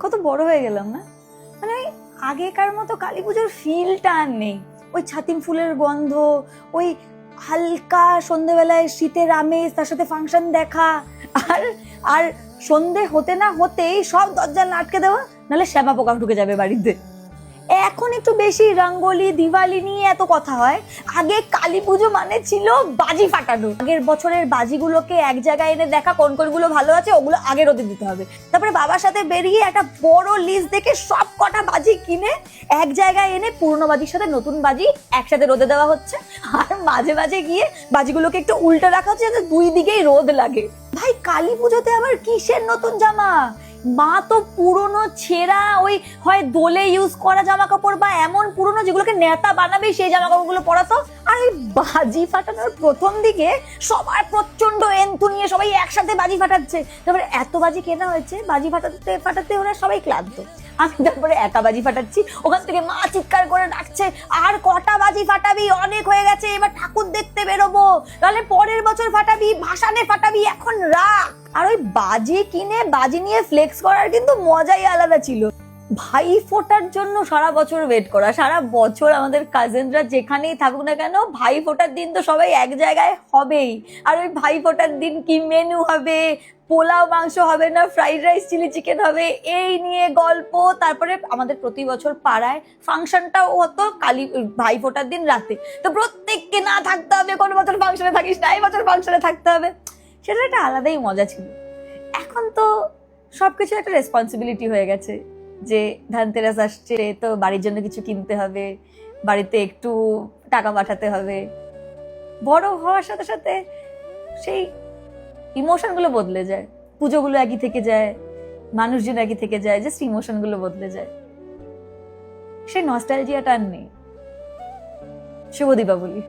কত বড় হয়ে গেলাম না, মানে ওই আগেকার মতো কালী পুজোর ফিলটা আর নেই। ওই ছাতিম ফুলের গন্ধ, ওই হালকা সন্ধ্যেবেলায় শীতের আমেজ, তার সাথে ফাংশন দেখা, আর আর সন্ধে হতে না হতেই সব দরজা আটকে দেওয়া, নাহলে শ্যামা পোকা ঢুকে যাবে বাড়িতে। এখন একটু বেশি রঙ্গোলি দিওয়ালি নিয়ে এত কথা হয়। আগে কালী পুজো মানে ছিল বাজি ফাটানো। আগের বছরের বাজিগুলোকে এক জায়গায় এনে দেখা কোন কোনগুলো ভালো আছে, ওগুলো আগে রোদে দিতে হবে। তারপরে বাবার সাথে বেরিয়ে একটা বড় লিস্ট দেখে সব কটা বাজি কিনে এক জায়গায় এনে পুরনো বাজির সাথে নতুন বাজি একসাথে রোদে দেওয়া হচ্ছে। আর মাঝে মাঝে গিয়ে বাজিগুলোকে একটু উল্টে রাখা হচ্ছে যাতে দুই দিকেই রোদ লাগে। ভাই কালী পুজোতে আবার কিসের নতুন জামা? মা তো পুরনো ছেঁড়া ওই হয় দোলে ইউজ করা জামা কাপড় বা এমন পুরনো যেগুলোকে নেতা বানাবে সেই জামা কাপড়গুলো পরাতো। আর এই বাজি ফাটানোর প্রথম দিকে সবার প্রচন্ড এন্থু নিয়ে সবাই একসাথে বাজি ফাটাচ্ছে। তারপরে এত বাজি কেনা হয়েছে, বাজি ফাটাতে ফাটাতে ওরা সবাই ক্লান্ত। আমি তারপরে একা বাজি ফাটাচ্ছি, ওখান থেকে মা চিৎকার করে ডাকছে, আর কটা বাজি ফাটাবি, অনেক হয়ে গেছে, এবার ঠাকুর দেখতে বেরোবো, তাহলে পরের বছর ফাটাবি, ভাসানে ফাটাবি, এখন রাখ। আর ওই বাজি কিনে বাজি নিয়ে ফ্লেক্স করার কিন্তু মজাই আলাদা ছিল। ভাই ফোটার জন্য সারা বছর ওয়েট করা, সারা বছর আমাদের কাজিনরা যেখানেই থাকুক না কেন ভাই ফোটার দিন তো সবাই এক জায়গায় হবেই। আর ওই ভাই ফোটার দিন কি মেনু হবে, পোলাও মাংস হবে না ফ্রাইড রাইস চিলি চিকেন হবে, এই নিয়ে গল্প। তারপরে আমাদের প্রতি বছর পাড়ায় ফাংশনটাও হতো কালী ভাই ফোটার দিন রাতে, তো প্রত্যেককে না থাকতে হবে, কোনো বছর ফাংশনে থাকিস না, এই বছর ফাংশনে থাকতে হবে। সেটা একটা আলাদাই মজা ছিল। এখন তো সবকিছু একটা রেসপন্সিবিলিটি হয়ে গেছে, যে ধনতেরাস আসছে তো বাড়ির জন্য কিছু কিনতে হবে, বাড়িতে একটু টাকা পাঠাতে হবে। বড় হওয়ার সাথে সাথে সেই ইমোশনগুলো বদলে যায়, পুজোগুলো একই থেকে যায়, মানুষজন একই থেকে যায়, জাস্ট ইমোশনগুলো বদলে যায়। সেই নস্টালজিয়াটা আর নেই। শুভ দীপাবলি।